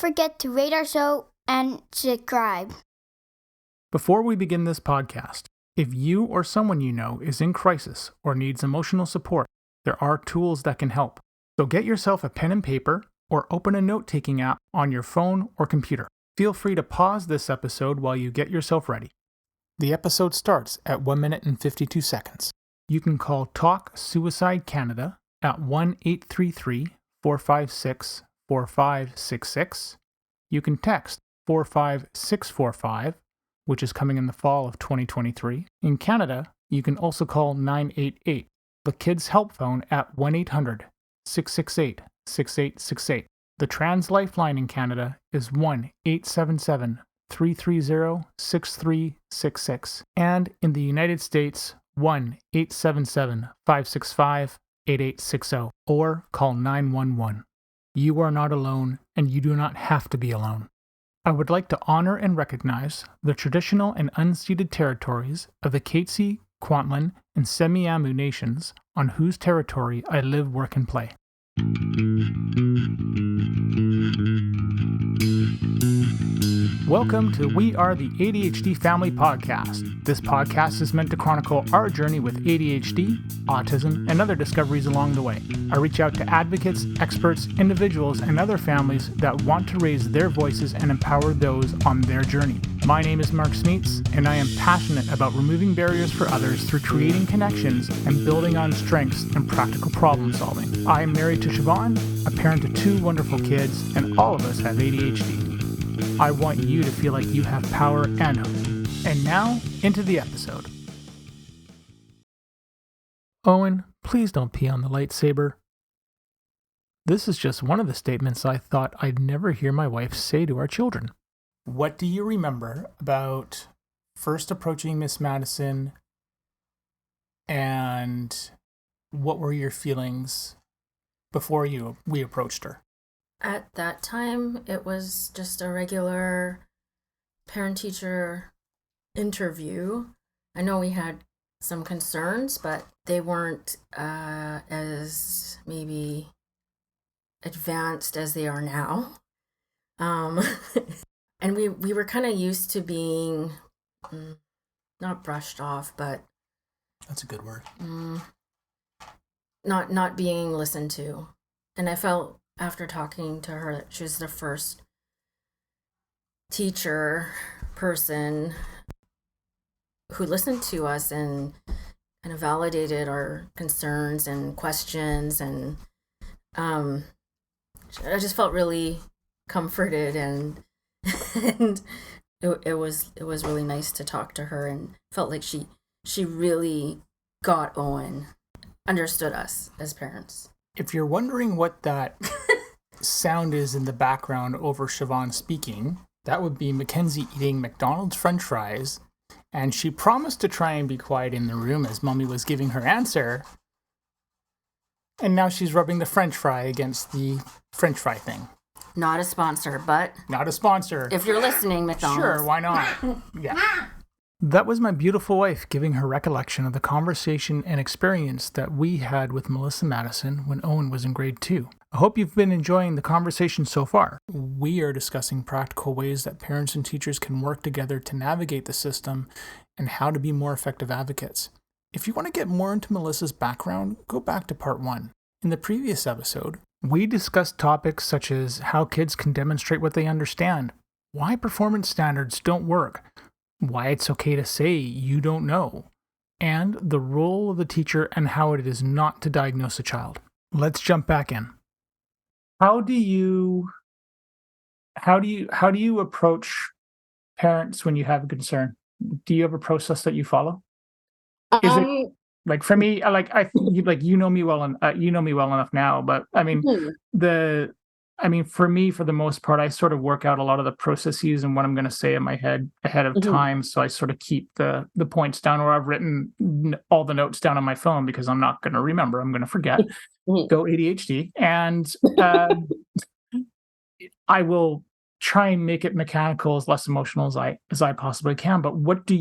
forget to rate our show and subscribe. Before we begin this podcast, if you or someone you know is in crisis or needs emotional support, there are tools that can help. So get yourself a pen and paper or open a note-taking app on your phone or computer. Feel free to pause this episode while you get yourself ready. The episode starts at 1 minute and 52 seconds. You can call Talk Suicide Canada at 1-833-456-4566. You can text 45645, which is coming in the fall of 2023. In Canada, you can also call 988, the Kids Help Phone at 1-800-668-6868. The Trans Lifeline in Canada is 1-877-330-6366. And in the United States, 1-877-565-8860, or call 911. You are not alone, and you do not have to be alone. I would like to honor and recognize the traditional and unceded territories of the Katzie, Kwantlen, and Semiahmoo nations on whose territory I live, work, and play. Welcome to We Are the ADHD Family podcast. This podcast is meant to chronicle our journey with ADHD, autism, and other discoveries along the way. I reach out to advocates, experts, individuals, and other families that want to raise their voices and empower those on their journey. My name is Mark Smeets, and I am passionate about removing barriers for others through creating connections and building on strengths and practical problem solving. I am married to Siobhan, a parent of 2 wonderful kids, and all of us have ADHD. I want you to feel like you have power and hope. And now, into the episode. Owen, please don't pee on the lightsaber. This is just one of the statements I thought I'd never hear my wife say to our children. What do you remember about first approaching Miss Madison, and what were your feelings before we approached her? At that time, it was just a regular parent-teacher interview. I know we had some concerns, but they weren't as maybe advanced as they are now. And we were kind of used to being not brushed off, but that's a good word. Not being listened to. And I felt after talking to her that she was the first teacher person who listened to us and kind of validated our concerns and questions, and I just felt really comforted, and it was really nice to talk to her, and felt like she really got Owen, understood us as parents. If you're wondering what that sound is in the background over Siobhan speaking, that would be Mackenzie eating McDonald's French fries, and she promised to try and be quiet in the room as Mommy was giving her answer, and now she's rubbing the French fry against the French fry thing. Not a sponsor, but... Not a sponsor. If you're listening, McDonald's. Sure, why not? Yeah. That was my beautiful wife giving her recollection of the conversation and experience that we had with Melissa Madison when Owen was in grade 2. I hope you've been enjoying the conversation so far. We are discussing practical ways that parents and teachers can work together to navigate the system and how to be more effective advocates. If you want to get more into Melissa's background, go back to part 1. In the previous episode, we discussed topics such as how kids can demonstrate what they understand, why performance standards don't work, why it's okay to say you don't know, and the role of the teacher and how it is not to diagnose a child. Let's jump back in. How do you approach parents when you have a concern? Do you have a process that you follow? Is it like, for me, you know me well enough now, but I mean for me, for the most part, I sort of work out a lot of the processes and what I'm going to say in my head ahead of time. So I sort of keep the points down, or I've written all the notes down on my phone because I'm not going to remember. I'm going to forget. Go ADHD. And I will try and make it mechanical, as less emotional as I possibly can. But how do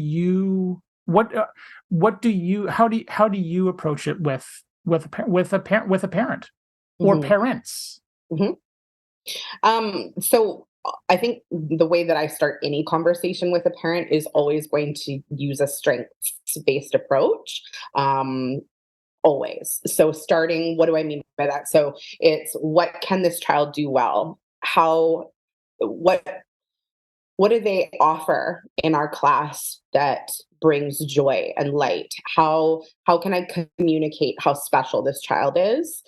you approach it with a parent or parents? So I think the way that I start any conversation with a parent is always going to use a strengths-based approach. Always. So starting, what do I mean by that? So it's, what can this child do well? What do they offer in our class that brings joy and light? How can I communicate how special this child is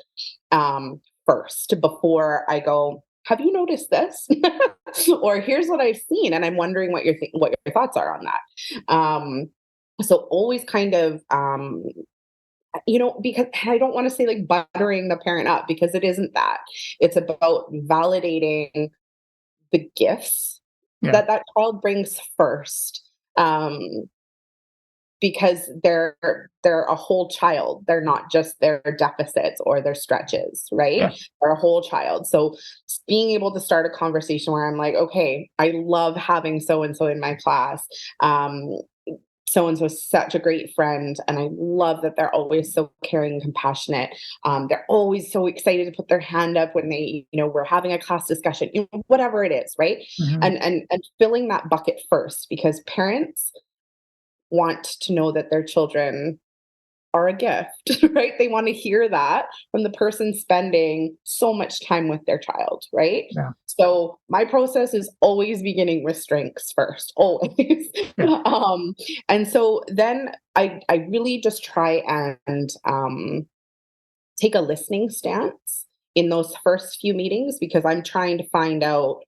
first, before I go, have you noticed this? Or here's what I've seen, and I'm wondering what your thoughts are on that. So always kind of because I don't want to say like buttering the parent up, because it isn't that. It's about validating the gifts that child brings first, because they're a whole child. They're not just their deficits or their stretches, right? Yeah. They're a whole child. So being able to start a conversation where I'm like, okay, I love having so and so in my class. So and so is such a great friend, and I love that they're always so caring and compassionate. They're always so excited to put their hand up when they, we're having a class discussion, whatever it is, right? Mm-hmm. And filling that bucket first, because parents want to know that their children are a gift, right? They want to hear that from the person spending so much time with their child, right? Yeah. So my process is always beginning with strengths first, always. Yeah. And so then I really just try and take a listening stance in those first few meetings, because I'm trying to find out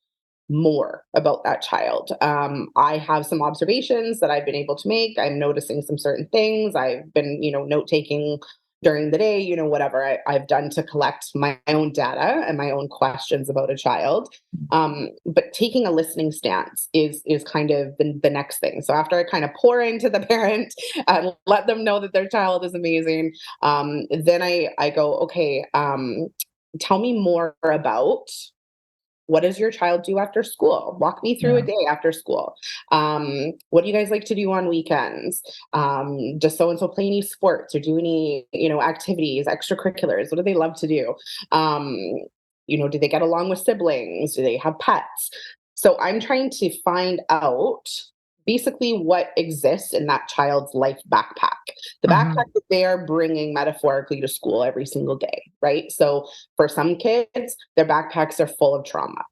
more about that child. I have some observations that I've been able to make. I'm noticing some certain things. I've been, note taking during the day, whatever I've done to collect my own data and my own questions about a child. But taking a listening stance is kind of the next thing. So after I kind of pour into the parent and let them know that their child is amazing, then I go, okay, tell me more about, what does your child do after school? Walk me through a day after school. What do you guys like to do on weekends? Does so-and-so play any sports or do any, activities, extracurriculars? What do they love to do? Do they get along with siblings? Do they have pets? So I'm trying to find out basically what exists in that child's life backpack. The backpack that they are bringing metaphorically to school every single day, right? So for some kids, their backpacks are full of trauma,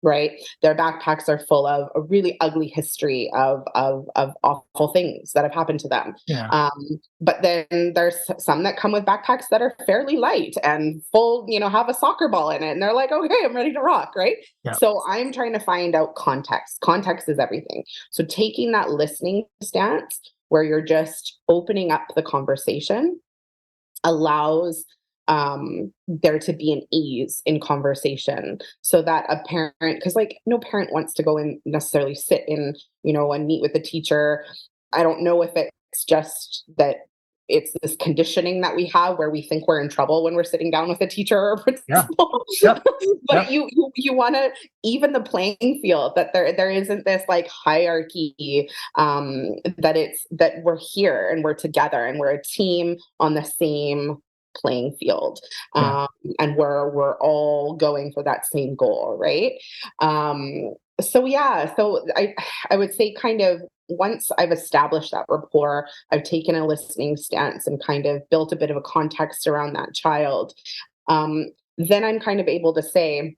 right? Their backpacks are full of a really ugly history of awful things that have happened to them. Yeah. But then there's some that come with backpacks that are fairly light and full, have a soccer ball in it. And they're like, okay, I'm ready to rock, right? Yeah. So I'm trying to find out context. Context is everything. So taking that listening stance where you're just opening up the conversation allows there to be an ease in conversation, so that a parent, because no parent wants to go and necessarily sit in, and meet with the teacher. I don't know if it's just that it's this conditioning that we have where we think we're in trouble when we're sitting down with a teacher or a principal. Yeah. But you want to even the playing field, that there isn't this hierarchy, that we're here and we're together and we're a team on the same playing field, and we're all going for that same goal, right? So I would say, kind of, once I've established that rapport, I've taken a listening stance and kind of built a bit of a context around that child, then I'm kind of able to say,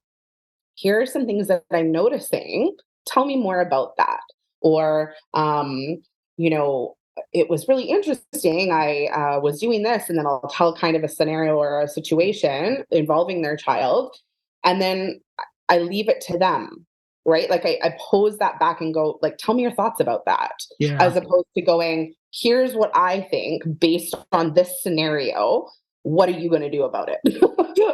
here are some things that I'm noticing. Tell me more about that. Or, it was really interesting. I was doing this, and then I'll tell kind of a scenario or a situation involving their child. And then I leave it to them, right? I pose that back and go, tell me your thoughts about that. Yeah. As opposed to going, here's what I think based on this scenario. What are you going to do about it?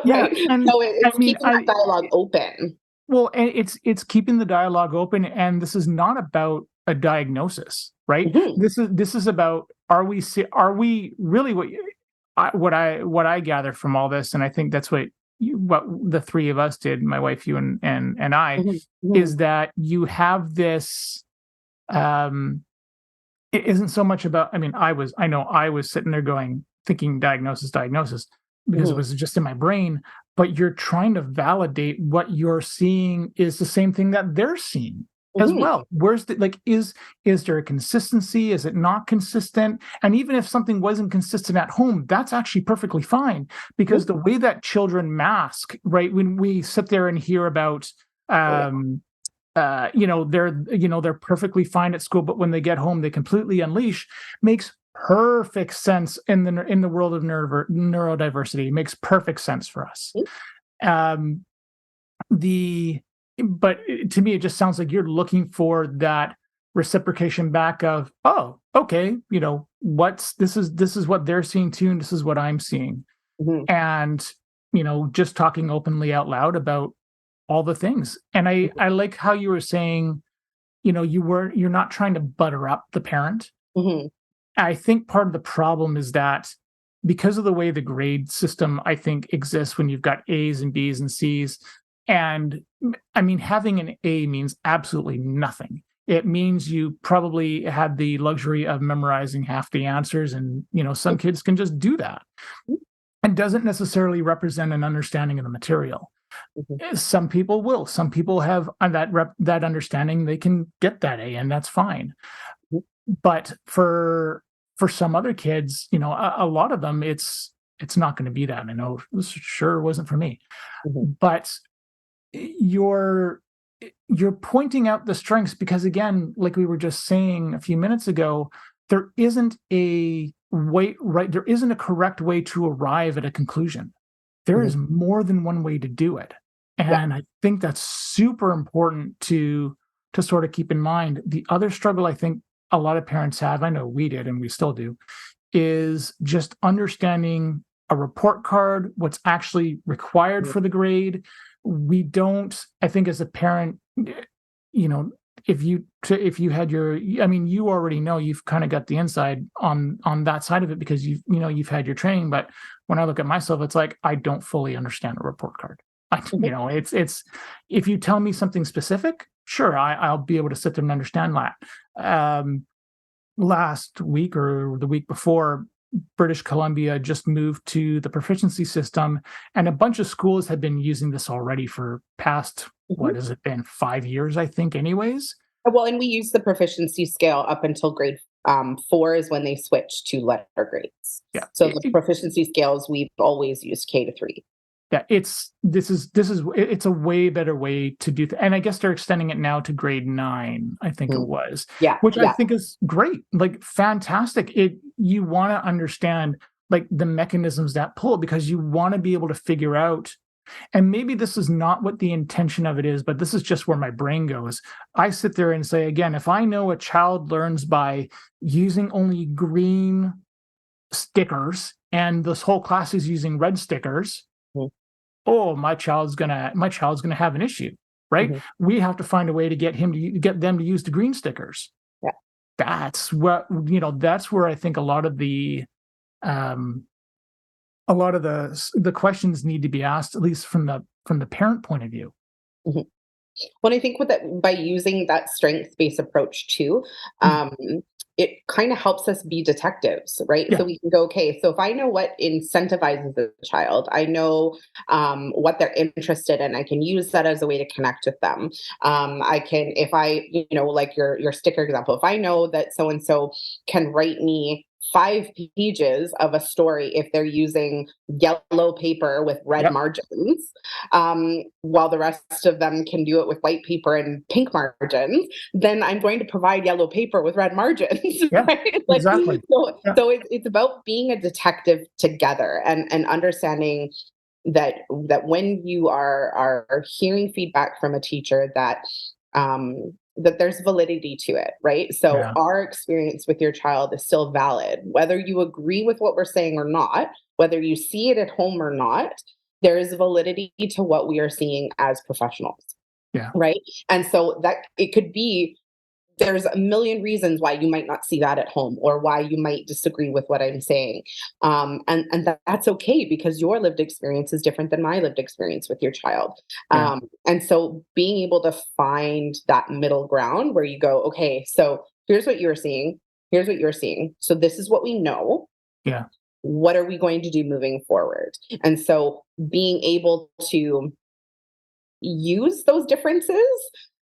Right? And So it's keeping that dialogue open. Well, and it's keeping the dialogue open, and this is not about a diagnosis, right? Mm-hmm. This is about, are we really, what I gather from all this, and I think that's what the three of us did, my wife, you, and I, Mm-hmm. is that you have this. It isn't so much about. I mean, I was sitting there thinking diagnosis, because it was just in my brain. but you're trying to validate what you're seeing is the same thing that they're seeing as well. Where's the, like, is there a consistency? Is it not consistent? And even if something wasn't consistent at home, that's actually perfectly fine, because the way that children mask, right? When we sit there and hear about, they're perfectly fine at school, but when they get home, they completely unleash, makes perfect sense in the world of neurodiversity. It makes perfect sense for us. But to me, it just sounds like you're looking for that reciprocation back of, oh, okay, this is what they're seeing too, and this is what I'm seeing. And, just talking openly out loud about all the things. And I like how you were saying, you're not trying to butter up the parent. I think part of the problem is that because of the way the grade system, I think, exists when you've got A's and B's and C's, and I mean, having an A means absolutely nothing. It means you probably had the luxury of memorizing half the answers, and, some kids can just do that. And doesn't necessarily represent an understanding of the material. Some people will. Some people have that understanding. They can get that A, and that's fine. But for some other kids, a lot of them, it's not going to be that. I know this sure wasn't for me. But you're pointing out the strengths, because, again, like we were just saying a few minutes ago, there isn't a correct way to arrive at a conclusion. There is more than one way to do it. And I think that's super important to sort of keep in mind. The other struggle I think a lot of parents have, I know we did and we still do, is just understanding a report card, what's actually required for the grade. We don't, I think, as a parent, if you had you already know, you've kind of got the inside on that side of it, because you've had your training. But when I look at myself, it's like, I don't fully understand a report card. It's if you tell me something specific, sure, I'll be able to sit there and understand that. Last week or the week before, British Columbia just moved to the proficiency system, and a bunch of schools had been using this already for past, what has it been, 5 years, I think, anyways. Well, and we use the proficiency scale up until grade 4 is when they switched to letter grades. Yeah. So the proficiency scales, we've always used K to 3. Yeah, it's a way better way to do and I guess they're extending it now to grade 9, I think it was. Yeah. Which I think is great, like fantastic. You want to understand like the mechanisms that pull, because you want to be able to figure out, and maybe this is not what the intention of it is, but this is just where my brain goes. I sit there and say, again, if I know a child learns by using only green stickers and this whole class is using red stickers, oh, my child's gonna have an issue, right? We have to find a way to get them to use the green stickers. Yeah, that's where I think a lot of the questions need to be asked, at least from the parent point of view. Well, I think by using that strengths-based approach too, it kind of helps us be detectives, right? Yeah. So we can go, okay, so if I know what incentivizes the child, I know what they're interested in, I can use that as a way to connect with them. I can, if I, like your sticker example, if I know that so-and-so can write me 5 pages of a story if they're using yellow paper with red margins, while the rest of them can do it with white paper and pink margins, then I'm going to provide yellow paper with red margins. Yeah, right? Exactly. So it's about being a detective together and understanding that when you are hearing feedback from a teacher that there's validity to it, right? So our experience with your child is still valid, whether you agree with what we're saying or not, whether you see it at home or not, there is validity to what we are seeing as professionals. Yeah. Right. And so that it could be, there's a million reasons why you might not see that at home, or why you might disagree with what I'm saying. And that's okay, because your lived experience is different than my lived experience with your child. And so being able to find that middle ground where you go, okay, so here's what you're seeing. Here's what you're seeing. So this is what we know. Yeah. what are we going to do moving forward? And so being able to use those differences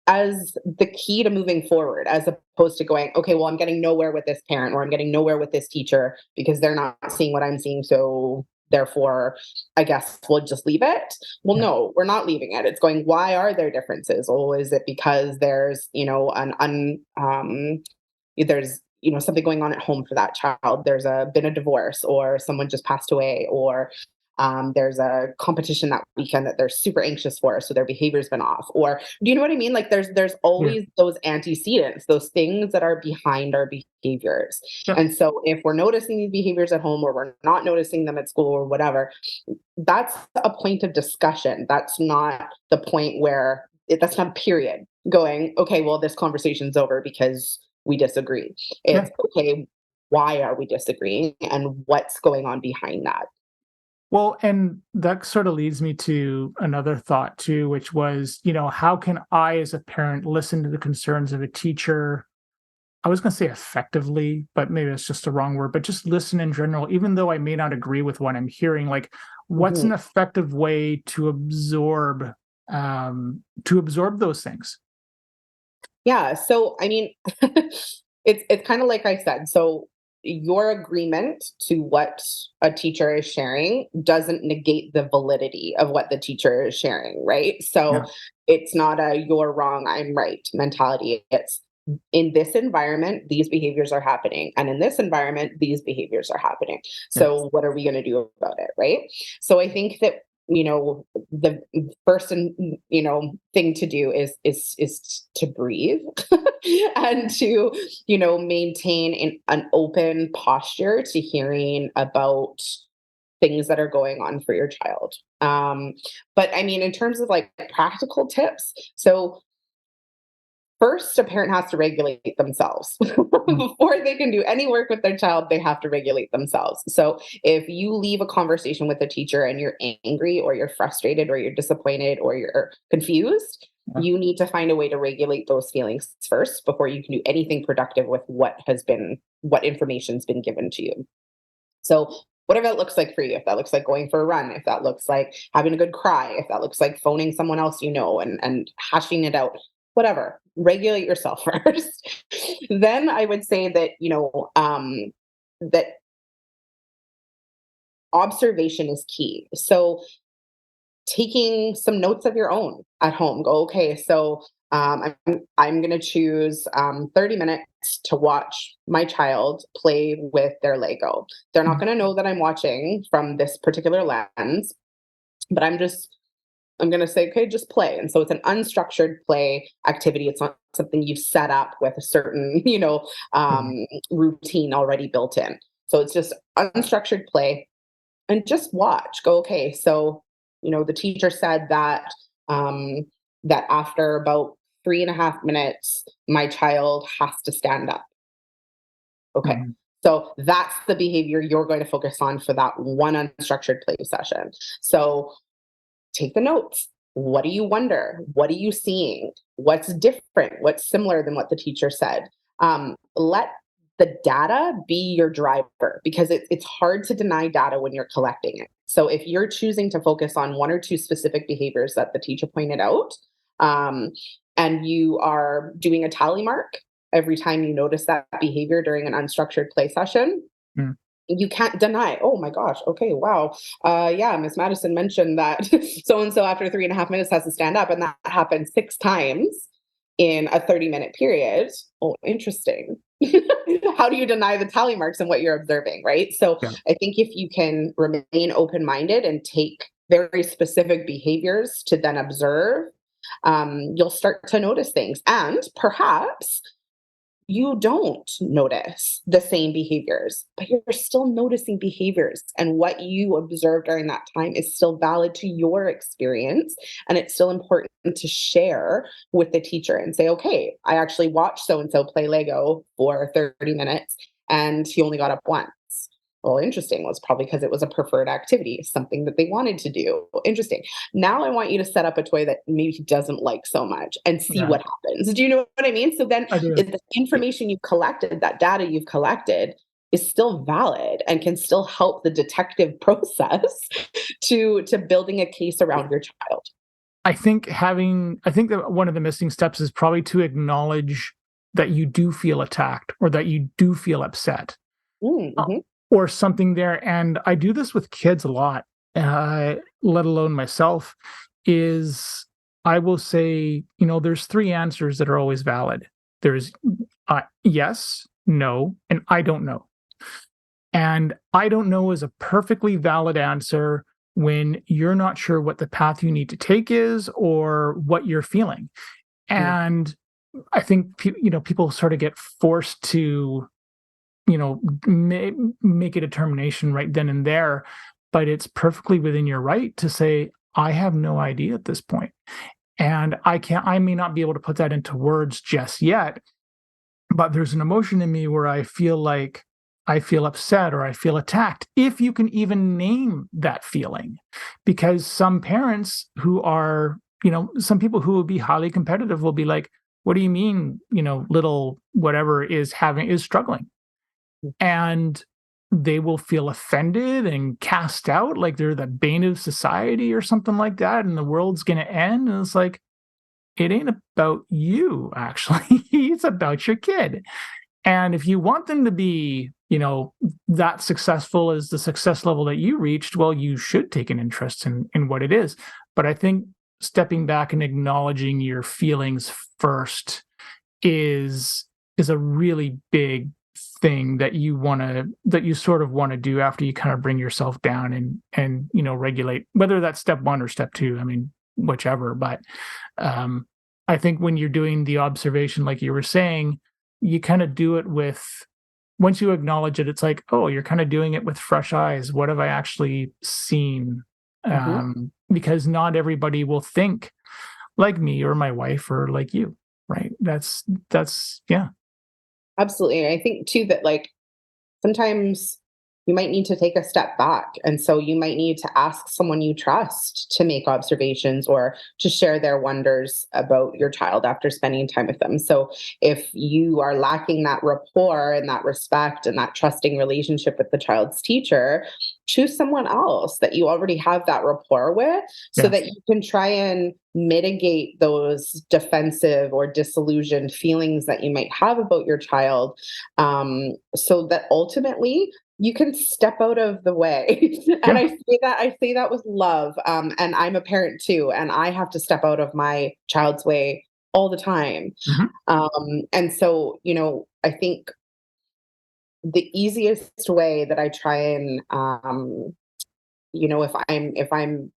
as the key to moving forward, as opposed to going, okay, well, I'm getting nowhere with this parent, or I'm getting nowhere with this teacher because they're not seeing what I'm seeing. So therefore, I guess we'll just leave it. Well, no, we're not leaving it. It's going, why are there differences? Oh, is it because there's, there's, something going on at home for that child. There's been a divorce, or someone just passed away, or there's a competition that weekend that they're super anxious for, so their behavior's been off. Or do you know what I mean? Like there's always those antecedents, those things that are behind our behaviors. And so if we're noticing these behaviors at home, or we're not noticing them at school, or whatever, that's a point of discussion. That's not the point where that's not a period going, okay, well, this conversation's over because we disagree. It's okay, why are we disagreeing, and what's going on behind that? Well, and that sort of leads me to another thought too, which was, how can I as a parent listen to the concerns of a teacher? I was going to say effectively, but maybe that's just the wrong word, but just listen in general, even though I may not agree with what I'm hearing. Like, what's an effective way to absorb those things? Yeah. So, I mean, it's kind of like I said. So your agreement to what a teacher is sharing doesn't negate the validity of what the teacher is sharing, right? So it's not a you're wrong, I'm right mentality. It's in this environment, these behaviors are happening. And in this environment, these behaviors are happening. So what are we going to do about it, right? So I think that the first thing to do is to breathe and to maintain an open posture to hearing about things that are going on for your child. But I mean, in terms of like practical tips, so first, a parent has to regulate themselves. Before they can do any work with their child, they have to regulate themselves. So if you leave a conversation with a teacher and you're angry, or you're frustrated, or you're disappointed, or you're confused, you need to find a way to regulate those feelings first before you can do anything productive with what information's been given to you. So whatever that looks like for you, if that looks like going for a run, if that looks like having a good cry, if that looks like phoning someone else and hashing it out, whatever, regulate yourself first. Then I would say that, that observation is key. So taking some notes of your own at home, go, okay, so I'm going to choose 30 minutes to watch my child play with their Lego. They're not going to know that I'm watching from this particular lens, but I'm going to say, okay, just play. And so it's an unstructured play activity. It's not something you've set up with a certain, routine already built in. So it's just unstructured play, and just watch. Go, okay, so, the teacher said that, that after about 3.5 minutes, my child has to stand up. Okay. So that's the behavior you're going to focus on for that one unstructured play session. So take the notes. What do you wonder? What are you seeing? What's different? What's similar than what the teacher said? Let the data be your driver, because it's hard to deny data when you're collecting it. So if you're choosing to focus on one or two specific behaviors that the teacher pointed out, and you are doing a tally mark every time you notice that behavior during an unstructured play session, you can't deny, oh my gosh, okay, wow. Miss Madison mentioned that so-and-so after 3.5 minutes has to stand up, and that happened 6 times in a 30-minute period. Oh, interesting. How do you deny the tally marks and what you're observing, right? So I think if you can remain open-minded and take very specific behaviors to then observe, you'll start to notice things. And perhaps you don't notice the same behaviors, but you're still noticing behaviors. And what you observed during that time is still valid to your experience. And it's still important to share with the teacher and say, okay, I actually watched so-and-so play Lego for 30 minutes and he only got up once. Well, interesting. Well, it's probably because it was a preferred activity, something that they wanted to do. Interesting. Now I want you to set up a toy that maybe he doesn't like so much and see what happens. Do you know what I mean? So then the information you've collected, that data you've collected, is still valid and can still help the detective process to building a case around your child. I think that one of the missing steps is probably to acknowledge that you do feel attacked or that you do feel upset or something there. And I do this with kids a lot, let alone myself, is I will say, there's three answers that are always valid. There's yes, no, and I don't know. And I don't know is a perfectly valid answer when you're not sure what the path you need to take is or what you're feeling. And I think people sort of get forced to make a determination right then and there, but it's perfectly within your right to say, I have no idea at this point. And I may not be able to put that into words just yet, but there's an emotion in me where I feel upset or I feel attacked, if you can even name that feeling. Because some parents who are, some people who will be highly competitive will be like, what do you mean, little whatever is struggling? And they will feel offended and cast out, like they're the bane of society or something like that, and the world's going to end. And it's like, it ain't about you, actually. It's about your kid. And if you want them to be, that successful as the success level that you reached, well, you should take an interest in what it is. But I think stepping back and acknowledging your feelings first is a really big thing that you sort of want to do after you kind of bring yourself down and regulate, whether that's step one or step two. I mean, whichever. But I think when you're doing the observation, like you were saying, you kind of do it with, once you acknowledge it, it's like, oh, you're kind of doing it with fresh eyes. What have I actually seen? Because not everybody will think like me or my wife or like you, right? That's yeah. Absolutely. And I think too that like sometimes you might need to take a step back. And so you might need to ask someone you trust to make observations or to share their wonders about your child after spending time with them. So if you are lacking that rapport and that respect and that trusting relationship with the child's teacher, choose someone else that you already have that rapport with so that you can try and mitigate those defensive or disillusioned feelings that you might have about your child, so that ultimately you can step out of the way. And I say that with love. And I'm a parent too, and I have to step out of my child's way all the time. And so, I think the easiest way that I try and, if I'm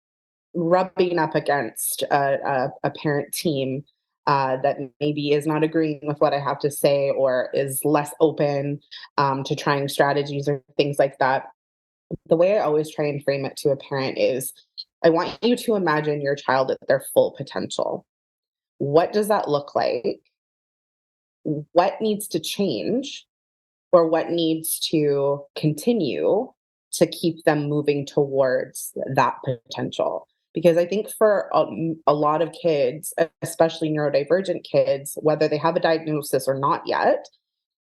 rubbing up against a parent team that maybe is not agreeing with what I have to say or is less open to trying strategies or things like that, the way I always try and frame it to a parent is, I want you to imagine your child at their full potential. What does that look like? What needs to change or what needs to continue to keep them moving towards that potential? Because I think for a lot of kids, especially neurodivergent kids, whether they have a diagnosis or not yet,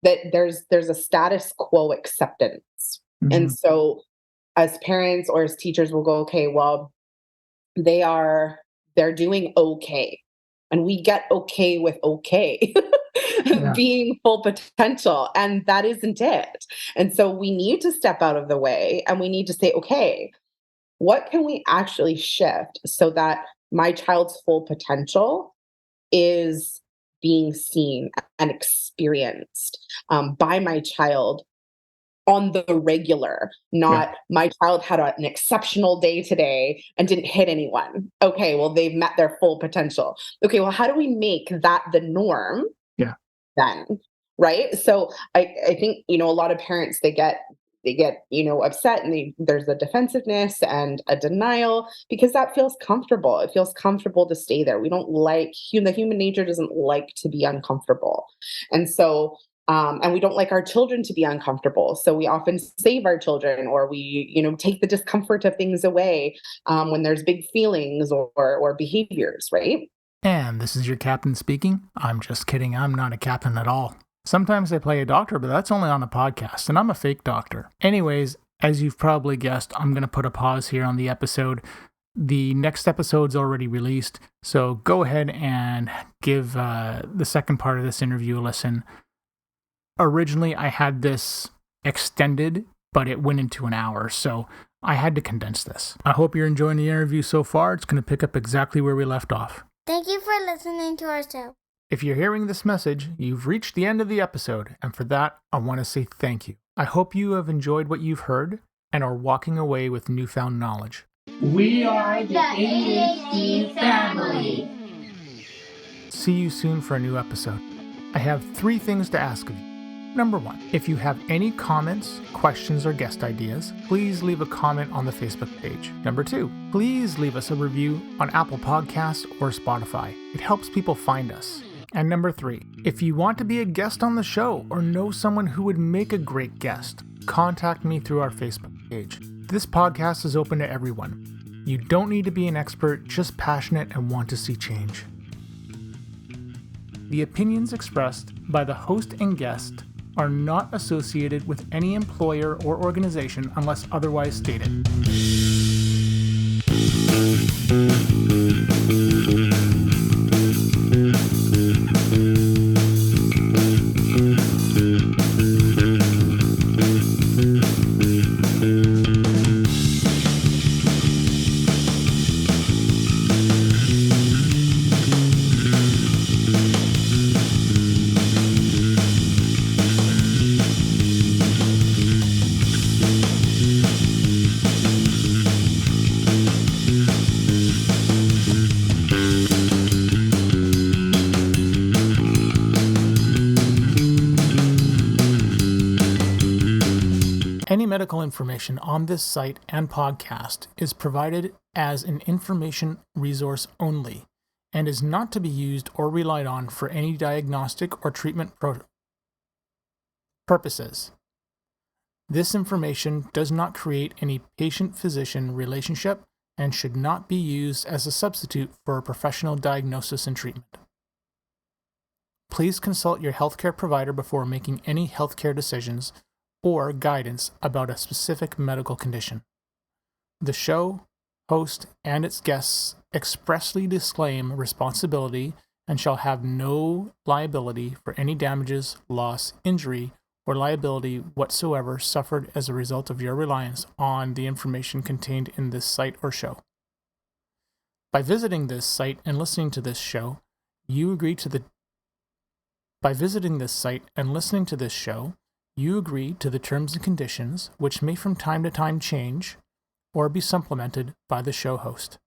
that there's a status quo acceptance. And so as parents or as teachers will go, okay, well, they're doing okay. And we get okay with okay. Being full potential. And that isn't it. And so we need to step out of the way and we need to say, okay, what can we actually shift so that my child's full potential is being seen and experienced by my child on the regular, not my child had an exceptional day today and didn't hit anyone. Okay, well, they've met their full potential. Okay, well, how do we make that the norm then? Right? So I think, a lot of parents, they get upset and there's a defensiveness and a denial because that feels comfortable. It feels comfortable to stay there. We don't the human nature doesn't like to be uncomfortable. And so, and we don't like our children to be uncomfortable. So we often save our children or we, take the discomfort of things away when there's big feelings or behaviors, right? And this is your captain speaking. I'm just kidding. I'm not a captain at all. Sometimes I play a doctor, but that's only on a podcast, and I'm a fake doctor. Anyways, as you've probably guessed, I'm going to put a pause here on the episode. The next episode's already released, so go ahead and give the second part of this interview a listen. Originally, I had this extended, but it went into an hour, so I had to condense this. I hope you're enjoying the interview so far. It's going to pick up exactly where we left off. Thank you for listening to our show. If you're hearing this message, you've reached the end of the episode, and for that, I want to say thank you. I hope you have enjoyed what you've heard and are walking away with newfound knowledge. We are the ADHD Family. See you soon for a new episode. I have 3 things to ask of you. Number 1, if you have any comments, questions, or guest ideas, please leave a comment on the Facebook page. Number 2, please leave us a review on Apple Podcasts or Spotify. It helps people find us. And number 3, if you want to be a guest on the show or know someone who would make a great guest, contact me through our Facebook page. This podcast is open to everyone. You don't need to be an expert, just passionate and want to see change. The opinions expressed by the host and guest are not associated with any employer or organization unless otherwise stated. Any medical information on this site and podcast is provided as an information resource only and is not to be used or relied on for any diagnostic or treatment purposes. This information does not create any patient-physician relationship and should not be used as a substitute for a professional diagnosis and treatment. Please consult your healthcare provider before making any healthcare decisions or guidance about a specific medical condition. The show, host, and its guests expressly disclaim responsibility and shall have no liability for any damages, loss, injury, or liability whatsoever suffered as a result of your reliance on the information contained in this site or show. By visiting this site and listening to this show, you agree to the terms and conditions, which may from time to time change or be supplemented by the show host.